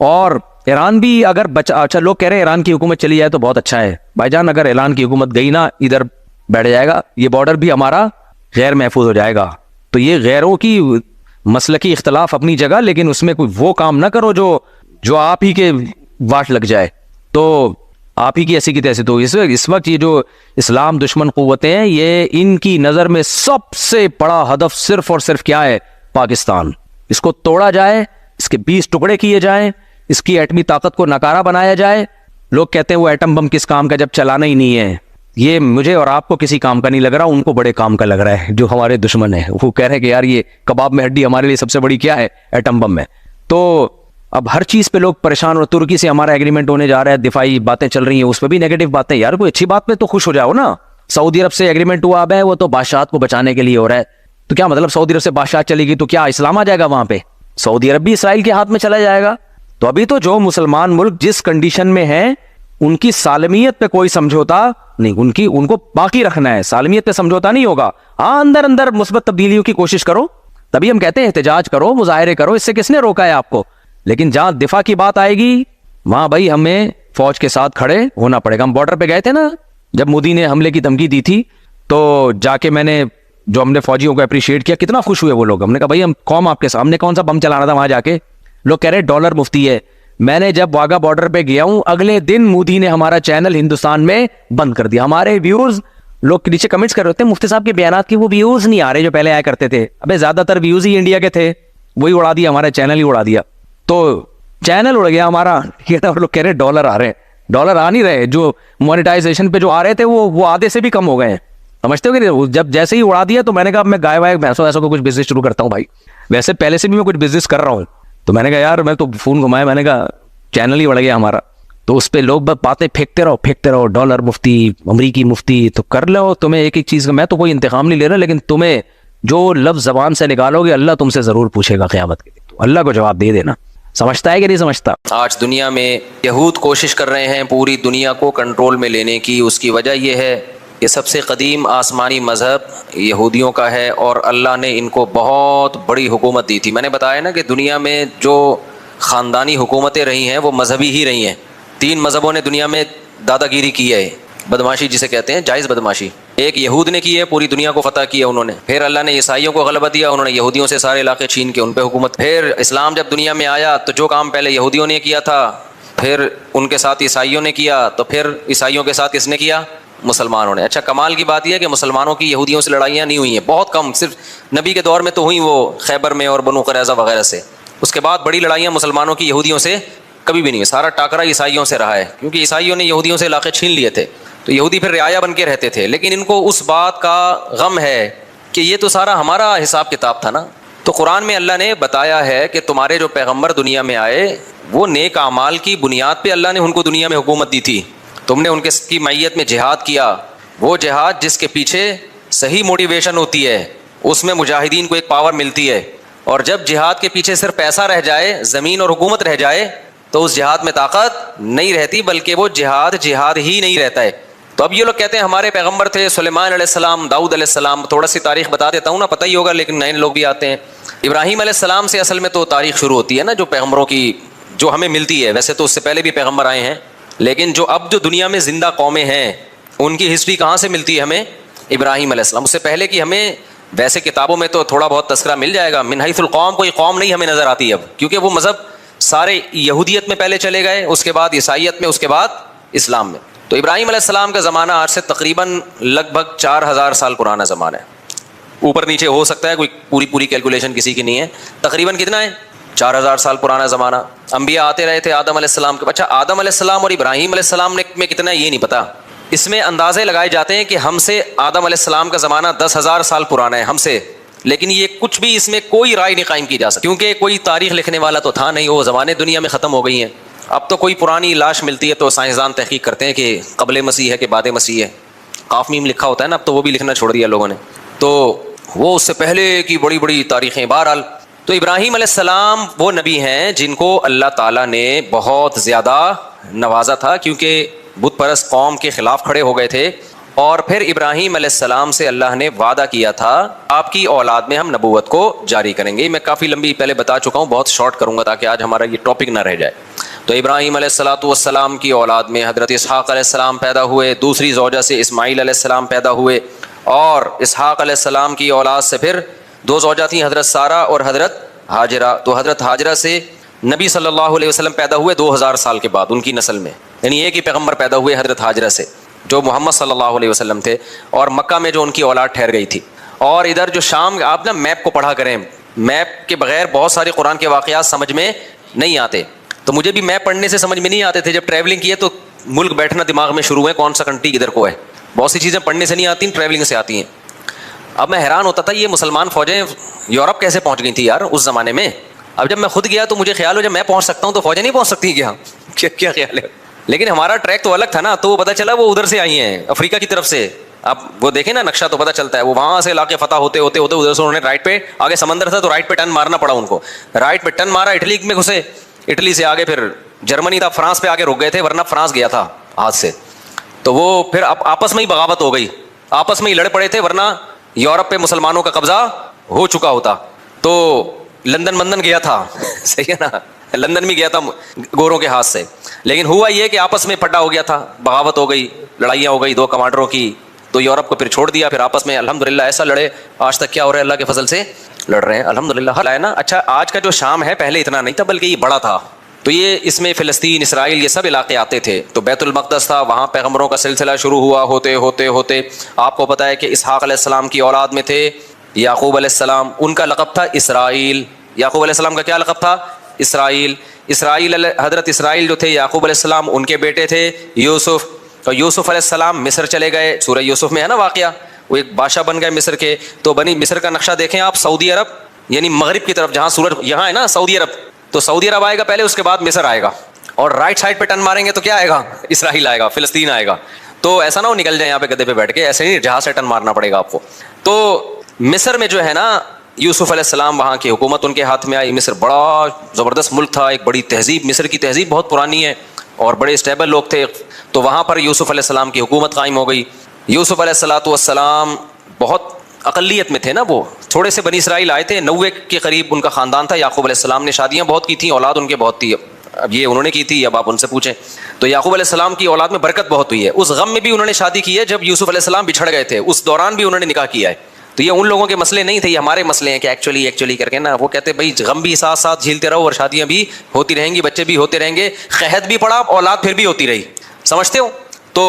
اور ایران بھی اگر اچھا لوگ کہہ رہے ہیں ایران کی حکومت چلی جائے تو بہت اچھا ہے. بھائی جان اگر ایران کی حکومت گئی نا ادھر بیٹھ جائے گا, یہ بارڈر بھی ہمارا غیر محفوظ ہو جائے گا. تو یہ غیروں کی مسلکی اختلاف اپنی جگہ, لیکن اس میں کوئی وہ کام نہ کرو جو آپ ہی کے واٹ لگ جائے, تو آپ ہی کی ایسی کی تیسی. تو اس وقت یہ جو اسلام دشمن قوتیں ہیں, یہ ان کی نظر میں سب سے بڑا ہدف صرف اور صرف کیا ہے؟ پاکستان. اس کو توڑا جائے, اس کے 20 ٹکڑے کیے جائیں, اس کی ایٹمی طاقت کو ناکارہ بنایا جائے. لوگ کہتے ہیں وہ ایٹم بم کس کام کا جب چلانا ہی نہیں ہے. یہ مجھے اور آپ کو کسی کام کا نہیں لگ رہا, ان کو بڑے کام کا لگ رہا ہے جو ہمارے دشمن ہیں. وہ کہہ رہے ہیں کہ یار یہ کباب میں ہڈی ہمارے لیے سب سے بڑی کیا ہے؟ ایٹم بم ہے. تو اب ہر چیز پہ لوگ پریشان, اور ترکی سے ہمارا ایگریمنٹ ہونے جا رہا ہے, دفاعی باتیں چل رہی ہیں, اس پہ بھی نیگیٹو باتیں. یار کوئی اچھی بات پہ تو خوش ہو جاؤ نا. سعودی عرب سے ایگریمنٹ ہوا اب ہے, وہ تو بادشاہت کو بچانے کے لیے ہو رہا ہے. تو کیا مطلب سعودی عرب سے بادشاہت چلے گی تو کیا اسلام آ جائے گا وہاں پہ؟ سعودی عرب بھی اسرائیل کے ہاتھ میں چلا جائے گا. تو ابھی تو جو مسلمان ملک جس کنڈیشن میں ہیں ان کی سالمیت پہ کوئی سمجھوتا نہیں, ان کو باقی رکھنا ہے, سالمیت پہ سمجھوتا نہیں ہوگا. ہاں اندر اندر مثبت تبدیلیوں کی کوشش کرو, تبھی ہم کہتے ہیں احتجاج کرو, مظاہرے کرو, اس سے کس نے روکا ہے آپ کو؟ لیکن جہاں دفاع کی بات آئے گی وہاں بھائی ہمیں فوج کے ساتھ کھڑے ہونا پڑے گا. ہم بارڈر پہ گئے تھے نا جب مودی نے حملے کی دھمکی دی تھی, تو جا کے ہم نے فوجیوں کو اپریشیٹ کیا, کتنا خوش ہوئے وہ لوگ. ہم نے کہا بھائی ہم قوم آپ کے سامنے کون سا بم چلانا تھا وہاں جا کے. لوگ کہہ رہے ڈالر مفتی ہے. میں نے جب واگا بارڈر پہ گیا ہوں اگلے دن مودی نے ہمارا چینل ہندوستان میں بند کر دیا. ہمارے ویورز لوگ نیچے کمنٹس کر رہے ہوتے ہیں مفتی صاحب کے بیانات کی وہ ویوز نہیں آ رہے جو پہلے آیا کرتے تھے. ابے زیادہ تر ویوز ہی انڈیا کے تھے, وہی اڑا دیا, ہمارا چینل ہی اڑا دیا. تو چینل اڑ گیا ہمارا. لوگ کہہ رہے ڈالر آ رہے ہیں, ڈالر آ نہیں رہے. جو مونیٹائزیشن پہ جو آ رہے تھے وہ آدھے سے بھی کم ہو گئے ہیں. سمجھتے ہو کہ جب جیسے ہی اڑا دیا تو میں نے کہا اب میں گائے وائے بھینسوں ایسا کو کچھ بزنس شروع کرتا ہوں بھائی. ویسے پہلے سے بھی میں کچھ بزنس کر رہا ہوں. تو میں نے کہا یار میں تو فون گھمایا, میں نے کہا چینل ہی اڑ گیا ہمارا. تو اس پہ لوگ بس باتیں پھینکتے رہو, ڈالر مفتی, امریکی مفتی. تو کر لو, تمہیں ایک ایک چیز کا میں تو کوئی انتقام نہیں لے رہا, لیکن تمہیں جو لفظ زبان سے نکالو گے اللہ تم سے ضرور پوچھے گا قیامت کے دن. تو اللہ کو جواب دے دینا. سمجھتا ہے کہ نہیں سمجھتا؟ آج دنیا میں یہود کوشش کر رہے ہیں پوری دنیا کو کنٹرول میں لینے کی. اس کی وجہ یہ ہے کہ سب سے قدیم آسمانی مذہب یہودیوں کا ہے, اور اللہ نے ان کو بہت بڑی حکومت دی تھی. میں نے بتایا نا کہ دنیا میں جو خاندانی حکومتیں رہی ہیں وہ مذہبی ہی رہی ہیں. 3 مذہبوں نے دنیا میں دادا گیری کی ہے, بدماشی جسے کہتے ہیں, جائز بدماشی. ایک یہود نے کی ہے, پوری دنیا کو فتح کیا انہوں نے. پھر اللہ نے عیسائیوں کو غلبہ دیا, انہوں نے یہودیوں سے سارے علاقے چھین کے ان پہ حکومت. پھر اسلام جب دنیا میں آیا تو جو کام پہلے یہودیوں نے کیا تھا پھر ان کے ساتھ عیسائیوں نے کیا, تو پھر عیسائیوں کے ساتھ کس نے کیا؟ مسلمانوں نے. اچھا کمال کی بات یہ ہے کہ مسلمانوں کی یہودیوں سے لڑائیاں نہیں ہوئی ہیں, بہت کم, صرف نبی کے دور میں تو ہوئیں وہ خیبر میں اور بنو قریظہ وغیرہ سے. اس کے بعد بڑی لڑائیاں مسلمانوں کی یہودیوں سے کبھی بھی نہیں ہوئی. سارا ٹاکرا عیسائیوں سے رہا ہے, کیونکہ عیسائیوں نے یہودیوں سے علاقے چھین لیے تھے. تو یہودی پھر رعایا بن کے رہتے تھے, لیکن ان کو اس بات کا غم ہے کہ یہ تو سارا ہمارا حساب کتاب تھا نا. تو قرآن میں اللہ نے بتایا ہے کہ تمہارے جو پیغمبر دنیا میں آئے وہ نیک اعمال کی بنیاد پہ اللہ نے ان کو دنیا میں حکومت دی تھی. تم نے ان کی معیت میں جہاد کیا, وہ جہاد جس کے پیچھے صحیح موٹیویشن ہوتی ہے, اس میں مجاہدین کو ایک پاور ملتی ہے. اور جب جہاد کے پیچھے صرف پیسہ رہ جائے, زمین اور حکومت رہ جائے, تو اس جہاد میں طاقت نہیں رہتی, بلکہ وہ جہاد ہی نہیں رہتا ہے. تو اب یہ لوگ کہتے ہیں ہمارے پیغمبر تھے سلیمان علیہ السلام, داؤد علیہ السلام. تھوڑا سی تاریخ بتا دیتا ہوں نا, پتہ ہی ہوگا لیکن نئے لوگ بھی آتے ہیں. ابراہیم علیہ السلام سے اصل میں تو تاریخ شروع ہوتی ہے نا, جو پیغمبروں کی جو ہمیں ملتی ہے. ویسے تو اس سے پہلے بھی پیغمبر آئے ہیں, لیکن جو دنیا میں زندہ قومیں ہیں ان کی ہسٹری کہاں سے ملتی ہے ہمیں؟ ابراہیم علیہ السلام. اس سے پہلے کی ہمیں ویسے کتابوں میں تو تھوڑا بہت تذکرہ مل جائے گا. من حیث القوم کوئی قوم نہیں ہمیں نظر آتی اب, کیونکہ وہ مذہب سارے یہودیت میں پہلے چلے گئے, اس کے بعد عیسائیت میں, اس کے بعد اسلام میں. تو ابراہیم علیہ السلام کا زمانہ آج سے تقریباً لگ بھگ 4000 سال پرانا زمانہ ہے. اوپر نیچے ہو سکتا ہے, کوئی پوری کیلکولیشن کسی کی نہیں ہے. تقریباً کتنا ہے؟ 4000 سال پرانا زمانہ. انبیاء آتے رہے تھے آدم علیہ السلام کے. اچھا آدم علیہ السلام اور ابراہیم علیہ السلام میں کتنا ہے یہ نہیں پتا. اس میں اندازے لگائے جاتے ہیں کہ ہم سے آدم علیہ السلام کا زمانہ 10,000 سال پرانا ہے ہم سے, لیکن یہ کچھ بھی اس میں کوئی رائے نہیں قائم کی جا سکتی, کیونکہ کوئی تاریخ لکھنے والا تو تھا نہیں, وہ زمانے دنیا میں ختم ہو گئی ہیں. اب تو کوئی پرانی لاش ملتی ہے تو سائنسدان تحقیق کرتے ہیں کہ قبل مسیح ہے کہ بعد مسیح ہے. قاف میم لکھا ہوتا ہے نا, اب تو وہ بھی لکھنا چھوڑ دیا لوگوں نے, تو وہ اس سے پہلے کی بڑی بڑی تاریخیں. بہرحال تو ابراہیم علیہ السلام وہ نبی ہیں جن کو اللہ تعالیٰ نے بہت زیادہ نوازا تھا, کیونکہ بت پرست قوم کے خلاف کھڑے ہو گئے تھے اور پھر ابراہیم علیہ السلام سے اللہ نے وعدہ کیا تھا آپ کی اولاد میں ہم نبوت کو جاری کریں گے. میں کافی لمبی پہلے بتا چکا ہوں, بہت شارٹ کروں گا تاکہ آج ہمارا یہ ٹاپک نہ رہ جائے. تو ابراہیم علیہ السلام کی اولاد میں حضرت اسحاق علیہ السلام پیدا ہوئے, دوسری زوجہ سے اسماعیل علیہ السلام پیدا ہوئے, اور اسحاق علیہ السلام کی اولاد سے پھر دو زوجہ تھیں, حضرت سارہ اور حضرت ہاجرہ. تو حضرت ہاجرہ سے نبی صلی اللہ علیہ وسلم پیدا ہوئے 2000 سال کے بعد ان کی نسل میں, یعنی ایک ہی پیغمبر پیدا ہوئے حضرت ہاجرہ سے جو محمد صلی اللہ علیہ وسلم تھے, اور مکہ میں جو ان کی اولاد ٹھہر گئی تھی. اور ادھر جو شام, آپ نا میپ کو پڑھا کریں, میپ کے بغیر بہت سارے قرآن کے واقعات سمجھ میں نہیں آتے. تو مجھے بھی میپ پڑھنے سے سمجھ میں نہیں آتے تھے, جب ٹریولنگ کیے تو ملک بیٹھنا دماغ میں شروع ہے, کون سا کنٹری ادھر کو ہے. بہت سی چیزیں پڑھنے سے نہیں آتی, ٹریولنگ سے آتی ہیں. اب میں حیران ہوتا تھا یہ مسلمان فوجیں یورپ کیسے پہنچ گئی تھی یار اس زمانے میں. اب جب میں خود گیا تو مجھے خیال ہو جب میں پہنچ سکتا ہوں تو فوجیں نہیں پہنچ سکتی کیا؟ کیا خیال ہے؟ لیکن ہمارا ٹریک تو الگ تھا نا, تو وہ پتہ چلا وہ ادھر سے آئی ہیں افریقہ کی طرف سے. آپ وہ دیکھیں نا نقشہ تو پتہ چلتا ہے, وہ وہاں سے علاقے فتح ہوتے ہوتے ہوتے ادھر سے انہوں نے رائٹ پہ, آگے سمندر تھا تو رائٹ پہ ٹرن مارنا پڑا ان کو, رائٹ پہ ٹرن مارا, اٹلی میں گھسے, اٹلی سے آگے پھر جرمنی تھا, فرانس پہ آگے رک گئے تھے, ورنہ فرانس گیا تھا ہاتھ سے. تو وہ پھر آپس میں ہی بغاوت ہو گئی, آپس میں ہی لڑ پڑے تھے, ورنہ یورپ پہ مسلمانوں کا قبضہ ہو چکا ہوتا. تو لندن گیا تھا, صحیح ہے نا, لندن بھی گیا تھا گوروں کے ہاتھ سے. لیکن ہوا یہ کہ آپس میں پھٹا ہو گیا تھا, بغاوت ہو گئی, لڑائیاں ہو گئی دو کمانڈروں کی, تو یورپ کو پھر چھوڑ دیا. پھر آپس میں الحمدللہ ایسا لڑے, آج تک کیا ہو رہا ہے اللہ کے فضل سے لڑ رہے ہیں الحمدللہ, حل ہے نا. اچھا آج کا جو شام ہے پہلے اتنا نہیں تھا بلکہ یہ بڑا تھا, تو یہ اس میں فلسطین, اسرائیل, یہ سب علاقے آتے تھے. تو بیت المقدس تھا, وہاں پیغمبروں کا سلسلہ شروع ہوا, ہوتے ہوتے ہوتے آپ کو پتہ ہے کہ اسحاق علیہ السلام کی اولاد میں تھے یعقوب علیہ السلام, ان کا لقب تھا اسرائیل. یعقوب علیہ السلام کا کیا لقب تھا؟ اسرائیل. حضرت اسرائیل جو تھے یعقوب علیہ السلام ان کے بیٹے تھے یوسف. تو یوسف علیہ السلام مصر چلے گئے, سورہ یوسف میں ہے نا واقعہ, وہ ایک بادشاہ بن گئے مصر کے. تو بنی مصر کا نقشہ دیکھیں آپ, سعودی عرب یعنی مغرب کی طرف, جہاں سورج یہاں ہے نا سعودی عرب, تو سعودی عرب آئے گا پہلے, اس کے بعد مصر آئے گا, اور رائٹ سائڈ پہ ٹرن ماریں گے تو کیا آئے گا؟ اسرائیل آئے گا, فلسطین آئے گا. تو ایسا نہ ہو نکل جائیں یہاں پہ گدے پہ بیٹھ کے, ایسے نہیں, جہاز سے ٹرن مارنا پڑے گا آپ کو. تو مصر میں جو ہے نا یوسف علیہ السلام, وہاں کی حکومت ان کے ہاتھ میں آئی. مصر بڑا زبردست ملک تھا, ایک بڑی تہذیب, مصر کی تہذیب بہت پرانی ہے اور بڑے اسٹیبل لوگ تھے. تو وہاں پر یوسف علیہ السلام کی حکومت قائم ہو گئی. یوسف علیہ السلام بہت اقلیت میں تھے نا, وہ تھوڑے سے بنی اسرائیل آئے تھے, 90 کے قریب ان کا خاندان تھا. یعقوب علیہ السلام نے شادیاں بہت کی تھیں, اولاد ان کے بہت تھی. اب یہ انہوں نے کی تھی, اب آپ ان سے پوچھیں. تو یعقوب علیہ السلام کی اولاد میں برکت بہت ہوئی ہے. اس غم میں بھی انہوں نے شادی کی ہے جب یوسف علیہ السلام بچھڑ گئے تھے, اس دوران بھی انہوں نے نکاح کیا ہے. تو یہ ان لوگوں کے مسئلے نہیں تھے, یہ ہمارے مسئلے ہیں کہ ایکچولی کر کے نا, وہ کہتے ہیں بھائی غم بھی ساتھ ساتھ جھیلتے رہو اور شادیاں بھی ہوتی رہیں گی, بچے بھی ہوتے رہیں گے, قحط بھی پڑا, اولاد پھر بھی ہوتی رہی, سمجھتے ہو. تو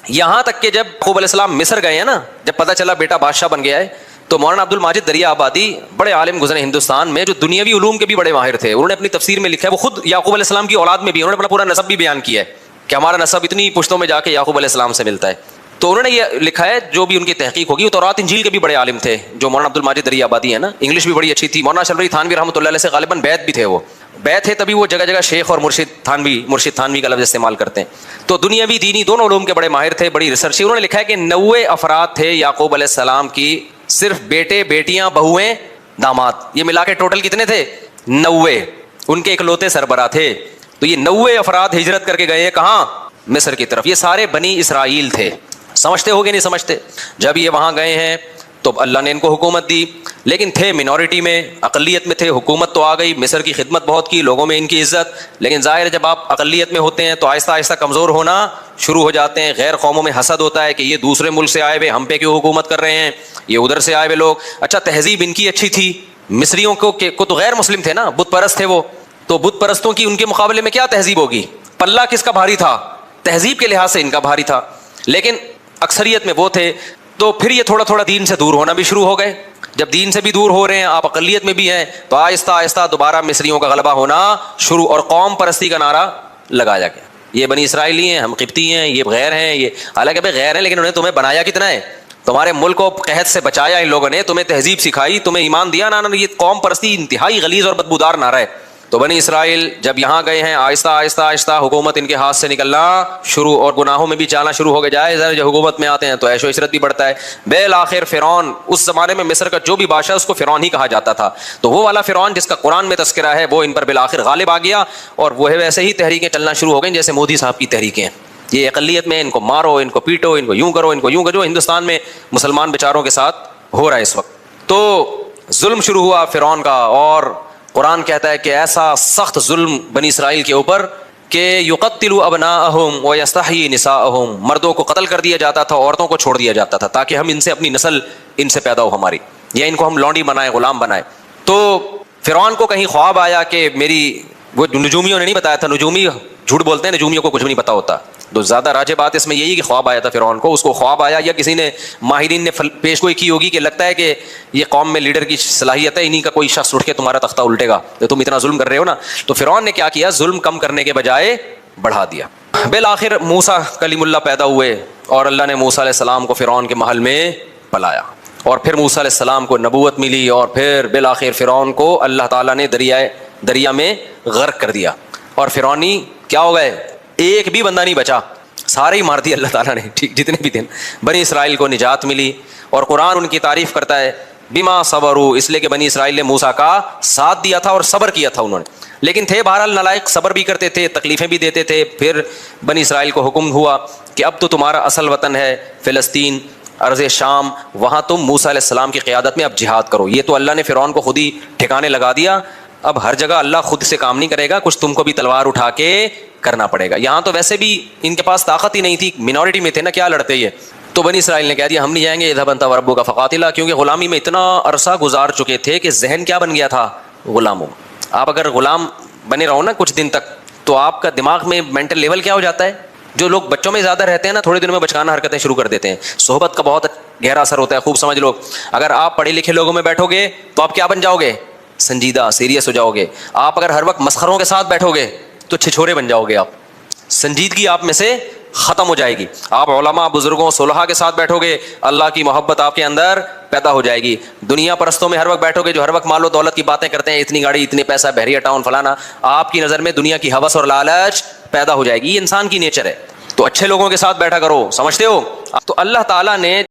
یہاں تک کہ جب یعقوب علیہ السلام مصر گئے ہیں نا, جب پتہ چلا بیٹا بادشاہ بن گیا ہے, تو مولانا عبد الماجد دریا آبادی بڑے عالم گزرے ہندوستان میں, جو دنیاوی علوم کے بھی بڑے ماہر تھے. انہوں نے اپنی تفسیر میں لکھا ہے, وہ خود یعقوب علیہ السلام کی اولاد میں بھی انہوں نے اپنا پورا نسب بھی بیان کیا ہے کہ ہمارا نسب اتنی پشتوں میں جا کے یعقوب علیہ السلام سے ملتا ہے. تو انہوں نے یہ لکھا ہے, جو بھی ان کی تحقیق ہوگی, وہ تورات انجیل کے بھی بڑے عالم تھے, جو مولانا عبد الماجد دریا آبادی ہے نا, انگلش بھی بڑی اچھی تھی. مولانا شلوی تھانوی رحمۃ اللہ علیہ سے غالباً بیعت بھی تھے, وہ بیعت تھے تبھی وہ جگہ جگہ شیخ اور مرشد تھانوی کا لفظ استعمال کرتے ہیں. تو دنیاوی دینی دونوں علوم کے بڑے ماہر تھے, بڑی ریسرچ. انہوں نے لکھا ہے کہ 90 افراد تھے یعقوب علیہ السلام کی, صرف بیٹے, بیٹیاں, بہویں, داماد, یہ ملا کے ٹوٹل کتنے تھے؟ 90. ان کے اکلوتے سربراہ تھے. تو یہ 90 افراد ہجرت کر کے گئے ہیں کہاں؟ مصر کی طرف. یہ سارے بنی اسرائیل تھے. سمجھتے ہو گے نہیں سمجھتے؟ جب یہ وہاں گئے ہیں تو اللہ نے ان کو حکومت دی, لیکن تھے منورٹی میں, اقلیت میں تھے. حکومت تو آ گئی, مصر کی خدمت بہت کی, لوگوں میں ان کی عزت, لیکن ظاہر ہے جب آپ اقلیت میں ہوتے ہیں تو آہستہ آہستہ کمزور ہونا شروع ہو جاتے ہیں. غیر قوموں میں حسد ہوتا ہے کہ یہ دوسرے ملک سے آئے ہوئے ہم پہ کیوں حکومت کر رہے ہیں, یہ ادھر سے آئے ہوئے لوگ. اچھا تہذیب ان کی اچھی تھی, مصریوں کو تو غیر مسلم تھے نا, بت پرست تھے وہ, تو بت پرستوں کی ان کے مقابلے میں کیا تہذیب ہوگی؟ پلہ کس کا بھاری تھا؟ تہذیب کے لحاظ سے ان کا بھاری تھا, لیکن اکثریت میں وہ تھے. تو پھر یہ تھوڑا تھوڑا دین سے دور ہونا بھی شروع ہو گئے. جب دین سے بھی دور ہو رہے ہیں, آپ اقلیت میں بھی ہیں, تو آہستہ آہستہ دوبارہ مصریوں کا غلبہ ہونا شروع, اور قوم پرستی کا نعرہ لگایا گیا. یہ بنی اسرائیلی ہیں, ہم قبطی ہیں, یہ غیر ہیں, یہ حالانکہ بھائی غیر ہیں, لیکن انہوں نے تمہیں بنایا کتنا ہے؟ تمہارے ملک کو قحط سے بچایا ان لوگوں نے, تمہیں تہذیب سکھائی, تمہیں ایمان دیا نا. یہ قوم پرستی انتہائی غلیظ اور بدبودار نعرہ ہے. تو بنی اسرائیل جب یہاں گئے ہیں, آہستہ آہستہ آہستہ حکومت ان کے ہاتھ سے نکلنا شروع, اور گناہوں میں بھی چالنا شروع ہو گیا. جائے جب حکومت میں آتے ہیں تو عیش و عشرت بھی بڑھتا ہے. بالآخر فرعون, اس زمانے میں مصر کا جو بھی بادشاہ اس کو فرعون ہی کہا جاتا تھا, تو وہ والا فرعون جس کا قرآن میں تذکرہ ہے وہ ان پر بالآخر غالب آ گیا, اور وہ ویسے ہی تحریکیں چلنا شروع ہو گئیں جیسے مودی صاحب کی تحریکیں. یہ اقلیت میں ان کو مارو, ان کو پیٹو, ان کو یوں کرو, ان کو یوں کرو. ہندوستان میں مسلمان بیچاروں کے ساتھ ہو رہا ہے اس وقت. تو ظلم شروع ہوا فرعون کا, اور قرآن کہتا ہے کہ ایسا سخت ظلم بنی اسرائیل کے اوپر کہ یقتلوا ابناءہم ویستحیی نساءہم, مردوں کو قتل کر دیا جاتا تھا, عورتوں کو چھوڑ دیا جاتا تھا تاکہ ہم ان سے اپنی نسل ان سے پیدا ہو ہماری, یا ان کو ہم لونڈی بنائیں, غلام بنائیں. تو فرعون کو کہیں خواب آیا کہ میری, وہ نجومیوں نے نہیں بتایا تھا, نجومی جھوٹ بولتے ہیں, نجومیوں کو کچھ بھی نہیں پتا ہوتا. تو زیادہ راجع بات اس میں یہی کہ خواب آیا تھا فرعون کو, اس کو خواب آیا یا کسی نے ماہرین نے پیش گوئی کی ہوگی کہ لگتا ہے کہ یہ قوم میں لیڈر کی صلاحیت ہے, انہی کا کوئی شخص اٹھ کے تمہارا تختہ الٹے گا, تو تم اتنا ظلم کر رہے ہو نا. تو فرعون نے کیا کیا, ظلم کم کرنے کے بجائے بڑھا دیا. بالآخر موسیٰ کلیم اللہ پیدا ہوئے, اور اللہ نے موسیٰ علیہ السلام کو فرعون کے محل میں پلایا, اور پھر موسیٰ علیہ السلام کو نبوت ملی, اور پھر بالآخر فرعون کو اللہ تعالیٰ نے دریا میں غرق کر دیا, اور فرعونی کیا ہو گئے, ایک بھی بندہ نہیں بچا, سارے ہی مار دیے اللہ تعالیٰ نے. ٹھیک, جتنے بھی تھے بنی اسرائیل کو نجات ملی. اور قرآن ان کی تعریف کرتا ہے بما صبروا, اس لیے کہ بنی اسرائیل نے موسیٰ کا ساتھ دیا تھا اور صبر کیا تھا انہوں نے, لیکن تھے بہرحال نالائق, صبر بھی کرتے تھے, تکلیفیں بھی دیتے تھے. پھر بنی اسرائیل کو حکم ہوا کہ اب تو تمہارا اصل وطن ہے فلسطین, ارض شام, وہاں تم موسیٰ علیہ السلام کی قیادت میں اب جہاد کرو. یہ تو اللہ نے فرعون کو خود ہی ٹھکانے لگا دیا. اب ہر جگہ اللہ خود سے کام نہیں کرے گا, کچھ تم کو بھی تلوار اٹھا کے کرنا پڑے گا. یہاں تو ویسے بھی ان کے پاس طاقت ہی نہیں تھی, منورٹی میں تھے نا, کیا لڑتے یہ. تو بنی اسرائیل نے کہہ دیا ہم نہیں جائیں گے, اذهب انت وربک فقاتلا, کیونکہ غلامی میں اتنا عرصہ گزار چکے تھے کہ ذہن کیا بن گیا تھا, غلاموں. آپ اگر غلام بنے رہو نا کچھ دن تک, تو آپ کا دماغ میں مینٹل لیول کیا ہو جاتا ہے. جو لوگ بچوں میں زیادہ رہتے ہیں نا, تھوڑے دنوں میں بچکانہ حرکتیں شروع کر دیتے ہیں. صحبت کا بہت گہرا اثر ہوتا ہے, خوب سمجھ لو. اگر آپ پڑھے لکھے لوگوں میں بیٹھو گے تو آپ کیا بن جاؤ گے, سنجیدہ, سیریس ہو جاؤ گے. آپ اگر ہر وقت مسخروں کے ساتھ بیٹھو گے تو چھچورے بن جاؤ گے آپ, سنجیدگی آپ میں سے ختم ہو جائے گی. آپ علماء, بزرگوں, صلحاء کے ساتھ بیٹھو گے, اللہ کی محبت آپ کے اندر پیدا ہو جائے گی. دنیا پرستوں میں ہر وقت بیٹھو گے جو ہر وقت مال و دولت کی باتیں کرتے ہیں, اتنی گاڑی, اتنے پیسہ, بحریہ ٹاؤن, فلانا, آپ کی نظر میں دنیا کی ہوس اور لالچ پیدا ہو جائے گی. یہ انسان کی نیچر ہے. تو اچھے لوگوں کے ساتھ بیٹھا کرو, سمجھتے ہو. تو اللہ تعالیٰ نے